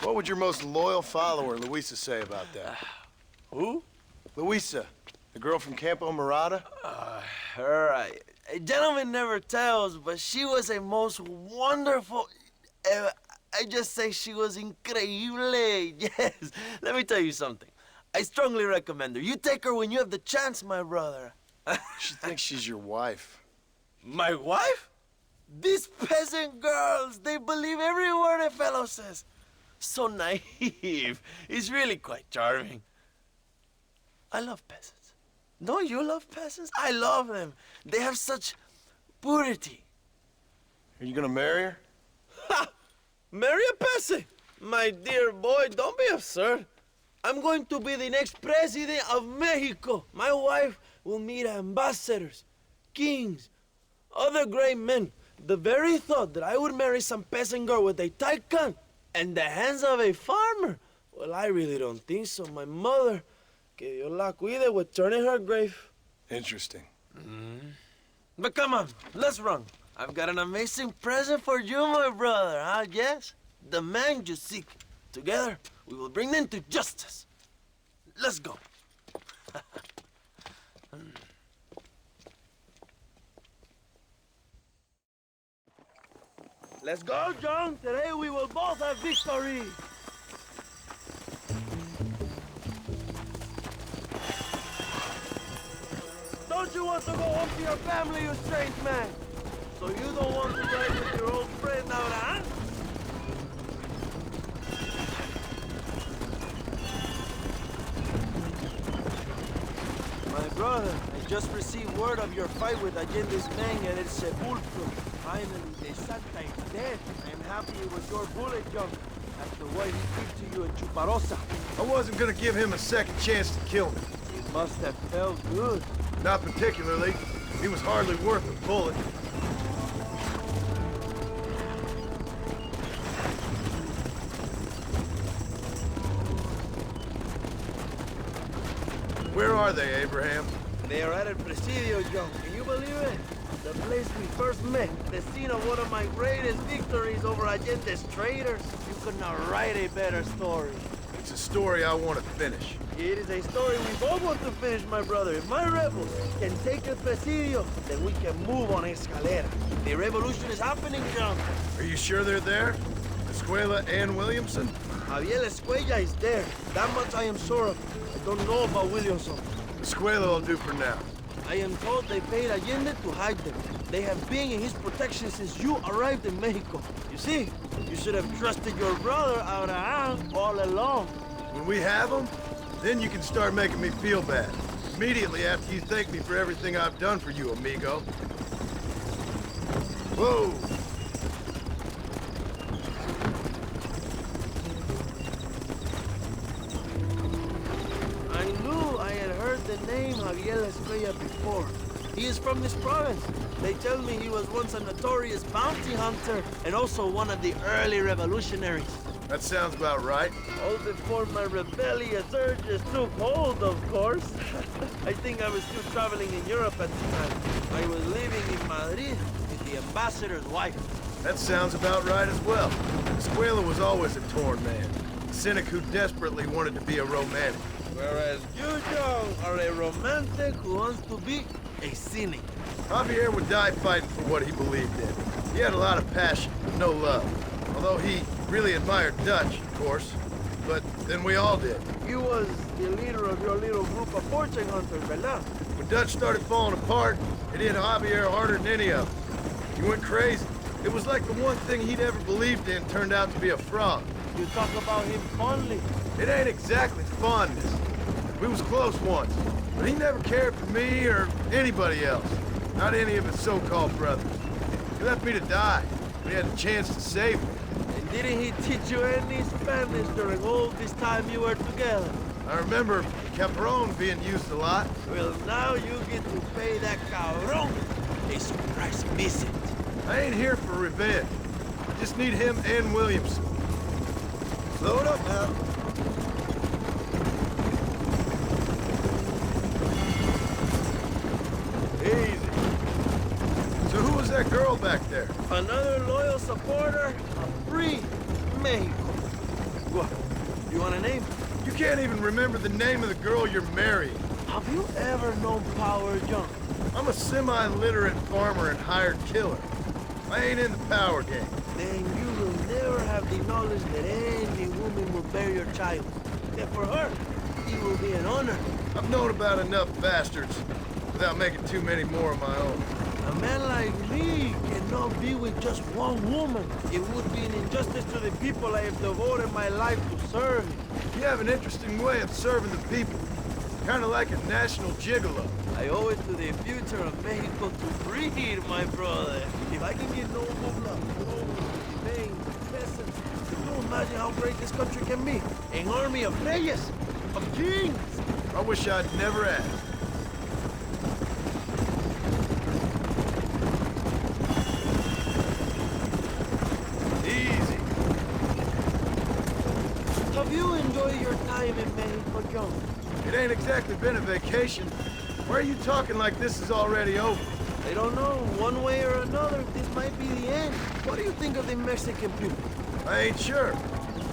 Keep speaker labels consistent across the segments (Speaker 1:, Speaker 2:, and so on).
Speaker 1: What would your most loyal follower, Luisa, say about that?
Speaker 2: Who?
Speaker 1: Luisa, the girl from Campo Murata?
Speaker 2: Her. A gentleman never tells, but she was a most wonderful... I just say she was increíble. Yes. Let me tell you something. I strongly recommend her. You take her when you have the chance, my brother.
Speaker 1: She thinks she's your wife.
Speaker 2: My wife? These peasant girls, they believe every word a fellow says. So naive. It's really quite charming. I love peasants. Don't you love peasants? I love them. They have such purity.
Speaker 1: Are you gonna marry her?
Speaker 2: Ha! Marry a peasant? My dear boy, don't be absurd. I'm going to be the next president of Mexico. My wife will meet ambassadors, kings, other great men. The very thought that I would marry some peasant girl with a tight gun and the hands of a farmer, well, I really don't think so. My mother, que Dios la cuide, would turn in her grave.
Speaker 1: Interesting.
Speaker 2: But come on, let's run. I've got an amazing present for you, my brother, huh? Yes? The man you seek. Together, we will bring them to justice. Let's go. Let's go, John. Today we will both have victory. Don't you want to go home to your family, you strange man? So you don't want to ride with your old friend now, huh? My brother, I just received word of your fight with Allende's men at El Sepulcro. Finally, the Santa is dead. I am happy it was your bullet, John. After what he did to you in Chuparosa.
Speaker 1: I wasn't gonna give him a second chance to kill me.
Speaker 2: It must have felt good.
Speaker 1: Not particularly. He was hardly worth a bullet. Where are they, Abraham?
Speaker 2: They are at El Presidio, John. Can you believe it? The place we first met. The scene of one of my greatest victories over Allende's traitors. You could not write a better story.
Speaker 1: It's a story I want to finish.
Speaker 2: It is a story we both want to finish, my brother. If my rebels can take El Presidio, then we can move on Escalera. The revolution is happening, John.
Speaker 1: Are you sure they're there? Escuela and Williamson?
Speaker 2: Javier Escuella is there. That much I am sure of. I don't know about Williamson.
Speaker 1: Escuela will do for now.
Speaker 2: I am told they paid Allende to hide them. They have been in his protection since you arrived in Mexico. You see, you should have trusted your brother Abraham all along.
Speaker 1: When we have them, then you can start making me feel bad. Immediately after you thank me for everything I've done for you, amigo. Whoa!
Speaker 2: I knew I had heard the name Javier Escuella before. He is from this province. They tell me he was once a notorious bounty hunter and also one of the early revolutionaries.
Speaker 1: That sounds about right.
Speaker 2: All before my rebellious urges took hold, of course. I think I was still traveling in Europe at the time. I was living in Madrid with the ambassador's wife.
Speaker 1: That sounds about right as well. Escuela was always a torn man. A cynic who desperately wanted to be a romantic.
Speaker 2: Whereas you, John, are a romantic who wants to be a cynic.
Speaker 1: Javier would die fighting for what he believed in. He had a lot of passion, but no love. Although he really admired Dutch, of course. But then we all did.
Speaker 2: You was the leader of your little group of fortune hunters, ¿verdad?
Speaker 1: When Dutch started falling apart, it hit Javier harder than any of them. He went crazy. It was like the one thing he'd ever believed in turned out to be a fraud.
Speaker 2: You talk about him fondly.
Speaker 1: It ain't exactly fondness. We was close once, but he never cared for me or anybody else. Not any of his so-called brothers. He left me to die. We had a chance to save him.
Speaker 2: And didn't he teach you any Spanish during all this time you were together?
Speaker 1: I remember Caperon being used a lot.
Speaker 2: Well, now you get to pay that cabron a surprise visit.
Speaker 1: I ain't here for revenge. I just need him and Williamson.
Speaker 2: Slow it up now.
Speaker 1: Easy. So who was that girl back there?
Speaker 2: Another loyal supporter of free Mexico. What? You want a name?
Speaker 1: You can't even remember the name of the girl you're marrying.
Speaker 2: Have you ever known Power John?
Speaker 1: I'm a semi-literate farmer and hired killer. I ain't in the power game.
Speaker 2: Then you will never have the knowledge that any woman will bear your child. And for her, it will be an honor.
Speaker 1: I've known about enough bastards without making too many more of my own.
Speaker 2: A man like me cannot be with just one woman. It would be an injustice to the people I have devoted my life to serve.
Speaker 1: You have an interesting way of serving the people. Kind of like a national gigolo.
Speaker 2: I owe it to the future of Mexico to breed, my brother. If I can get noble blood, veins, peasants, can you imagine how great this country can be? An army of reyes, of kings.
Speaker 1: I wish I'd never asked. Easy.
Speaker 2: Have you enjoyed your time in Mexico, John?
Speaker 1: It ain't exactly been a vacation. Why are you talking like this is already over?
Speaker 2: I don't know. One way or another, this might be the end. What do you think of the Mexican people?
Speaker 1: I ain't sure.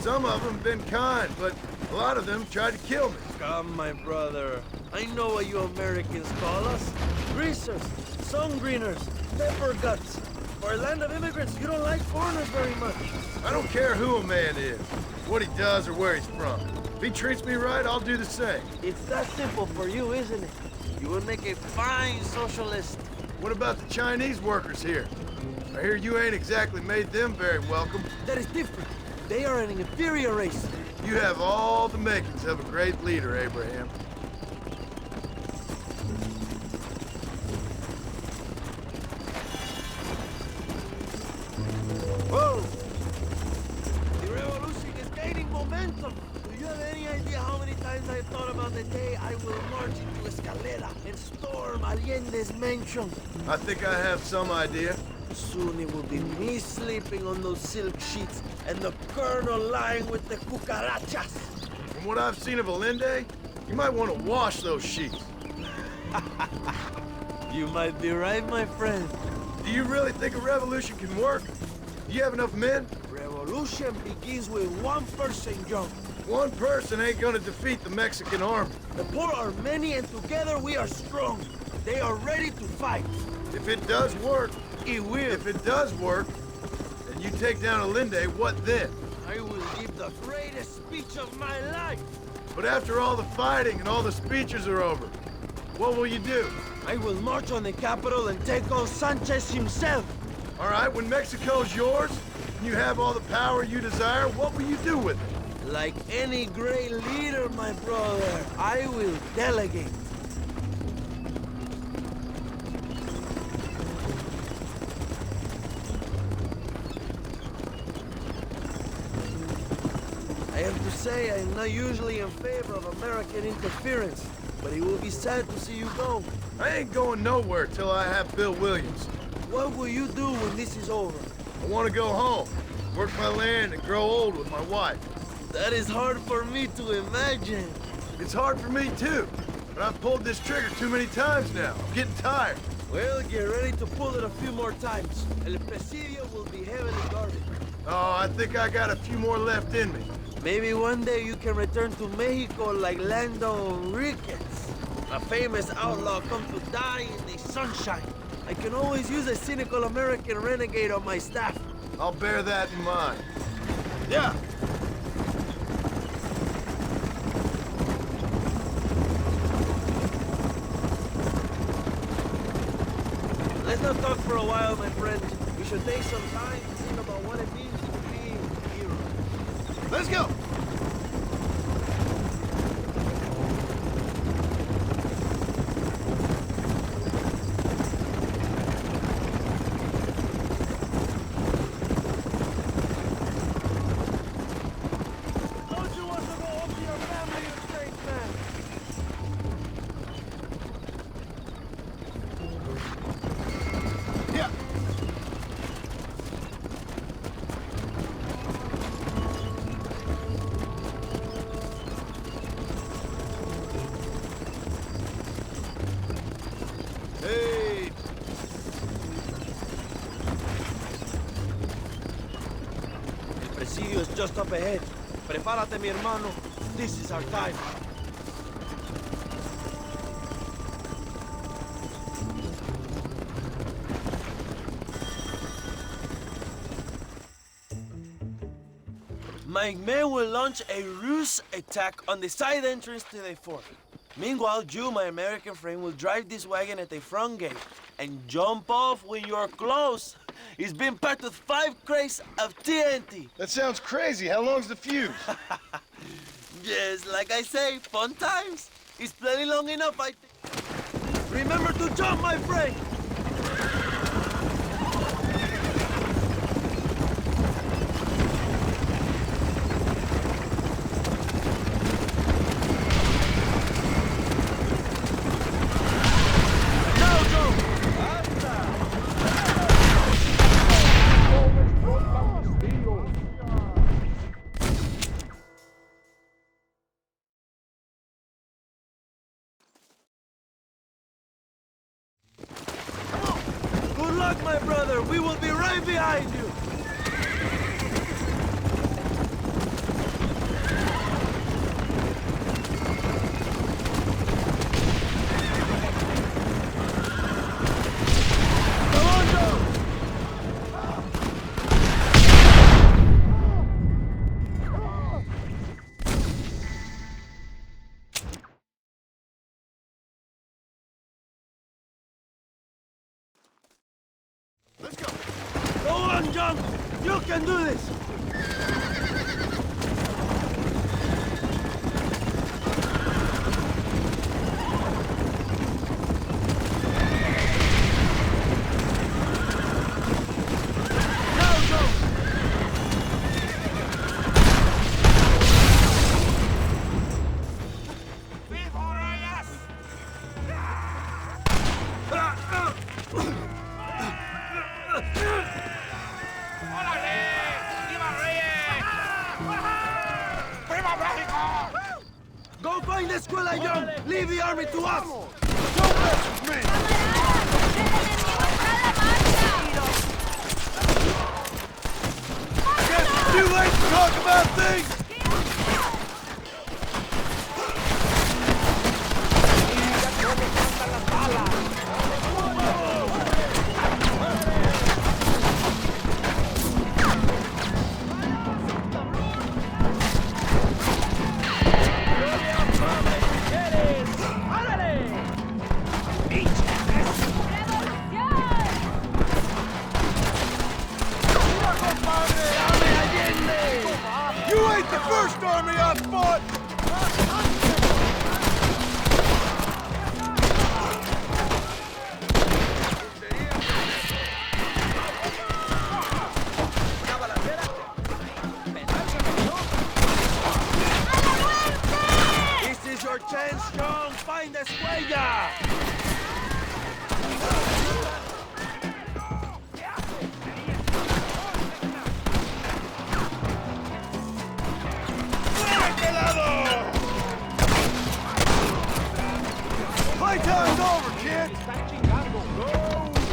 Speaker 1: Some of them been kind, but a lot of them tried to kill me.
Speaker 2: Come, my brother. I know what you Americans call us. Greasers, sun greeners, pepper guts. For a land of immigrants, you don't like foreigners very much.
Speaker 1: I don't care who a man is, what he does or where he's from. If he treats me right, I'll do the same.
Speaker 2: It's that simple for you, isn't it? You would make a fine socialist.
Speaker 1: What about the Chinese workers here? I hear you ain't exactly made them very welcome.
Speaker 2: That is different. They are an inferior race.
Speaker 1: You have all the makings of a great leader, Abraham.
Speaker 2: Whoa! The revolution is gaining momentum. Do you have any idea how many times I've thought about the day I will march into Escalera and storm Allende's mansion?
Speaker 1: I think I have some idea.
Speaker 2: Soon it will be me sleeping on those silk sheets and the colonel lying with the cucarachas.
Speaker 1: From what I've seen of Allende, you might want to wash those sheets.
Speaker 2: You might be right, my friend.
Speaker 1: Do you really think a revolution can work? Do you have enough men?
Speaker 2: Revolution begins with one person, John.
Speaker 1: One person ain't gonna defeat the Mexican army.
Speaker 2: The poor are many and together we are strong. They are ready to fight.
Speaker 1: If it does work,
Speaker 2: It will.
Speaker 1: if it does work, and you take down Allende, what then?
Speaker 2: I will give the greatest speech of my life.
Speaker 1: But after all the fighting and all the speeches are over, what will you do?
Speaker 2: I will march on the capital and take on Sanchez himself.
Speaker 1: All right, when Mexico's yours, and you have all the power you desire, what will you do with it?
Speaker 2: Like any great leader, my brother, I will delegate. I have to say, I am not usually in favor of American interference, but it will be sad to see you go.
Speaker 1: I ain't going nowhere till I have Bill Williams.
Speaker 2: What will you do when this is over?
Speaker 1: I want to go home, work my land, and grow old with my wife.
Speaker 2: That is hard for me to imagine.
Speaker 1: It's hard for me too, but I've pulled this trigger too many times now. I'm getting tired.
Speaker 2: Well, get ready to pull it a few more times. El Presidio will be heavily guarded.
Speaker 1: Oh, I think I got a few more left in me.
Speaker 2: Maybe one day you can return to Mexico like Lando Enriquez. A famous outlaw come to die in the sunshine. I can always use a cynical American renegade on my staff.
Speaker 1: I'll bear that in mind.
Speaker 2: Yeah. Let's not talk for a while, my friend. We should take some time to think about what it means to be a hero.
Speaker 1: Let's go!
Speaker 2: Don't you want to go home to your family, you strange man?
Speaker 1: Yeah.
Speaker 2: just up ahead. Prepárate, mi hermano. This is our time. My men will launch a ruse attack on the side entrance to the fort. Meanwhile, you, my American friend, will drive this wagon at the front gate and jump off when you're close. It's been packed with 5 crates of TNT.
Speaker 1: That sounds crazy. How long's the fuse?
Speaker 2: Yes, like I say, fun times. It's plenty long enough, I think. Remember to jump, my friend! Good luck, my brother. We will be right behind you. Come on, Joe.
Speaker 1: Let's go.
Speaker 2: Go on, John. You can do this. Now, Joe. Go find the escuela, John. Leave the army to us.
Speaker 1: Don't mess with me. Guess it's too late to talk about things. You ain't the first army I fought!
Speaker 2: This is your chance, John. Find the escuela.
Speaker 1: Playtime's over, kid!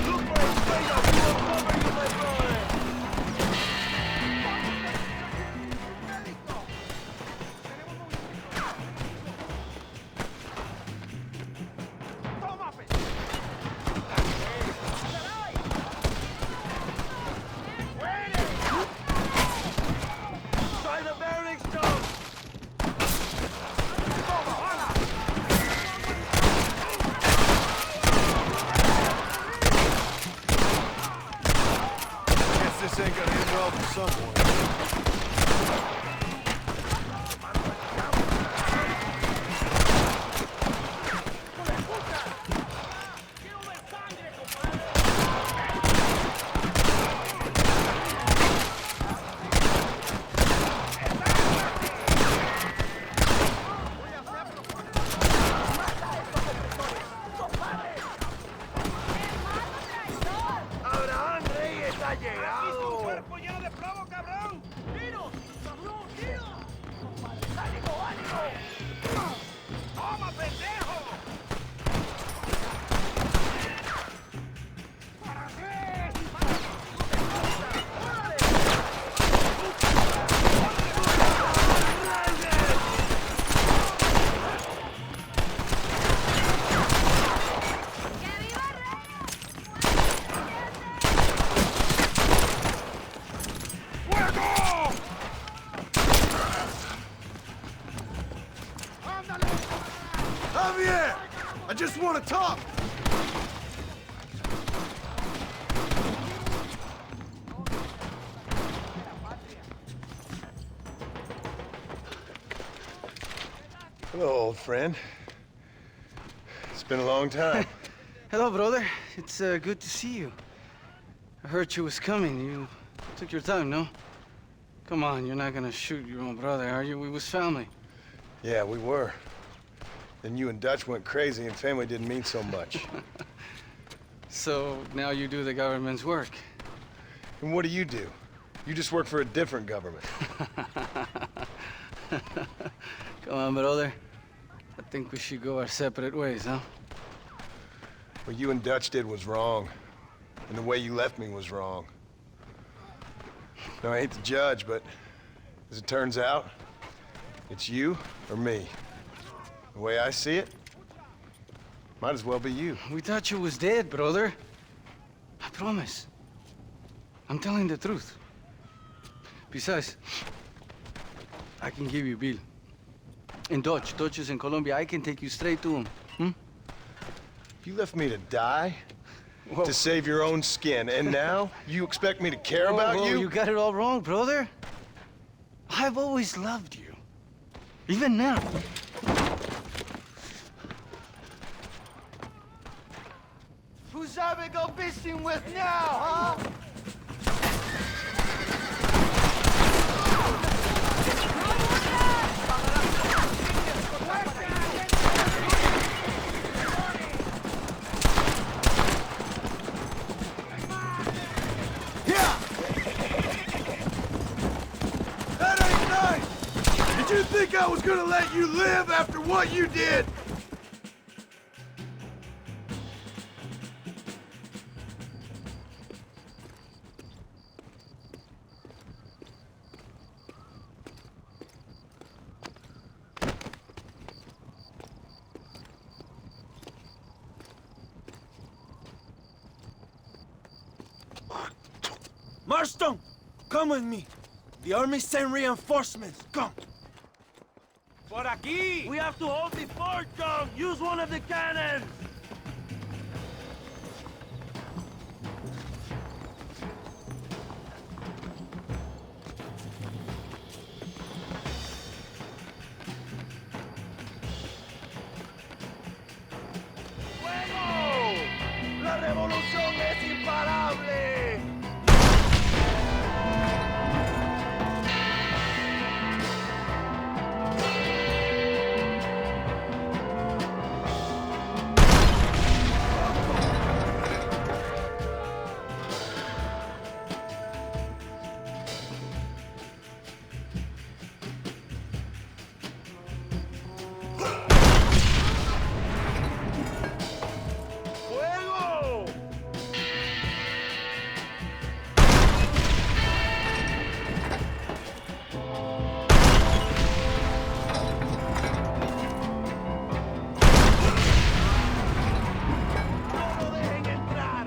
Speaker 2: Look for escuela. We will cover you, my brother. Try the bearings, John.
Speaker 1: just want to talk! Hello, old friend. It's been a long time.
Speaker 3: Hello, brother. It's good to see you. I heard you was coming. You took your time, no? Come on, you're not gonna shoot your own brother, are you? We was family.
Speaker 1: Yeah, we were. Then you and Dutch went crazy and family didn't mean so much.
Speaker 3: So now you do the government's work.
Speaker 1: And what do? You just work for a different government.
Speaker 3: Come on, brother. I think we should go our separate ways, huh?
Speaker 1: What you and Dutch did was wrong. And the way you left me was wrong. Now, I hate to judge, but as it turns out, it's you or me. The way I see it, might as well be you.
Speaker 3: We thought you was dead, brother. I promise. I'm telling the truth. Besides, I can give you Bill. And Dutch is in Colombia. I can take you straight to him. Hmm?
Speaker 1: You left me to die?
Speaker 3: Whoa.
Speaker 1: To save your own skin, and now you expect me to care about
Speaker 3: Whoa,
Speaker 1: you?
Speaker 3: You got it all wrong, brother. I've always loved you. Even now.
Speaker 4: Who's I go fishing with now, huh?
Speaker 1: That ain't nice! Did you think I was gonna let you live after what you did?
Speaker 2: Marston, come with me. The army sent reinforcements. Come.
Speaker 4: Por aquí!
Speaker 2: We have to hold the fort, John. Use one of the cannons.
Speaker 4: ¡Fuego! ¡La revolución es imparable! ¡Fuego! ¡No lo dejen entrar!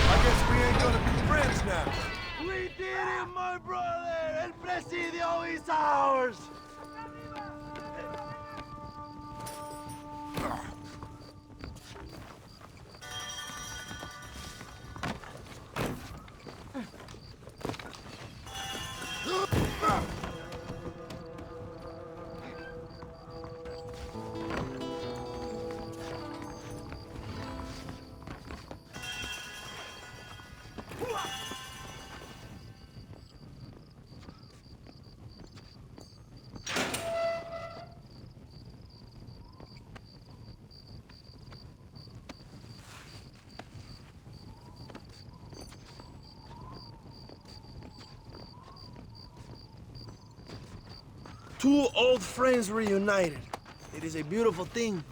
Speaker 1: I guess we ain't gonna be friends now.
Speaker 2: We did it, my brother! El Presidio is ours! Two old friends reunited. It is a beautiful thing.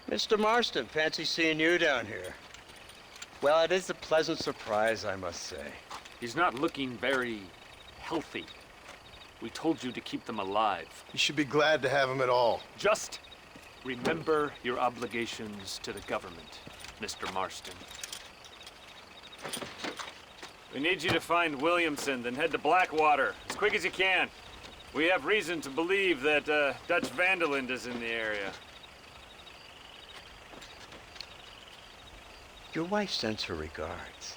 Speaker 5: Mr. Marston, fancy seeing you down here. Well, it is a pleasant surprise, I must say.
Speaker 6: He's not looking very healthy. We told you to keep them alive.
Speaker 1: You should be glad to have him at all.
Speaker 6: Just remember your obligations to the government, Mr. Marston. We need you to find Williamson, then head to Blackwater as quick as you can. We have reason to believe that Dutch Vanderland is in the area.
Speaker 5: Your wife sends her regards.